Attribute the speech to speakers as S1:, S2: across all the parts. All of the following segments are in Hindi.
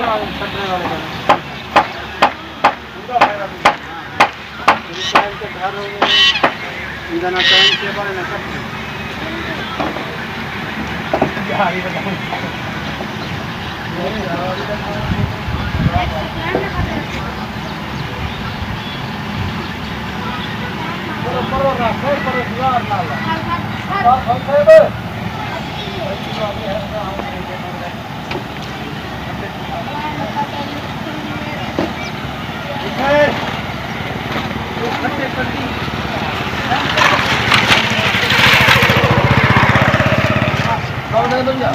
S1: छटने वाले का पूरा फायदा टाइम के घर हो गए इधर ना टाइम के बारे में सब यार ये बताओ पर यार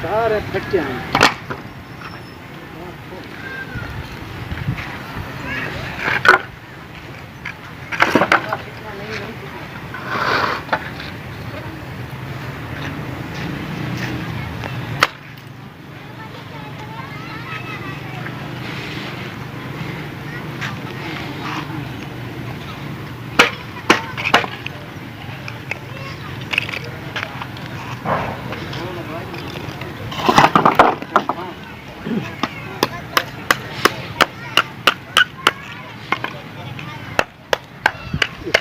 S1: सारे बच्चे हैं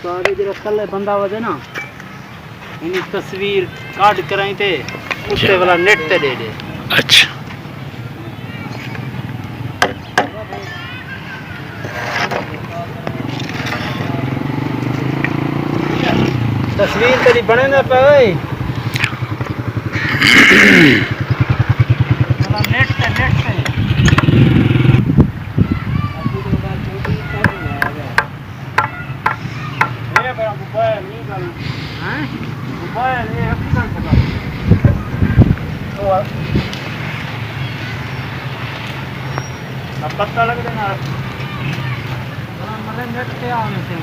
S1: सारे जरा कल बंदा वजे ना इन्हीं तस्वीर काट कराई थे उससे वाला नेट ते दे दे।
S2: अच्छा
S1: तस्वीर तेरी बने ना पे वाला नेट ते पत्ता लग देना मतलब नेट पे आने से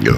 S2: Yo.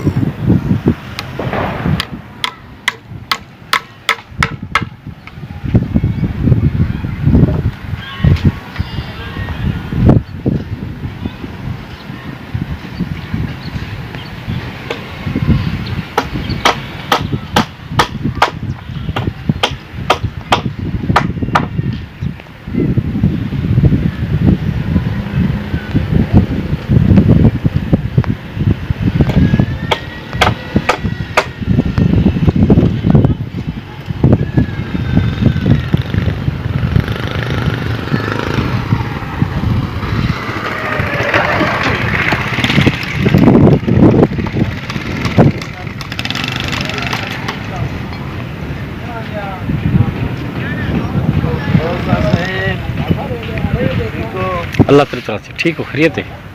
S2: अल्लाह तेरी तरफ से ठीक हो खैरियत है।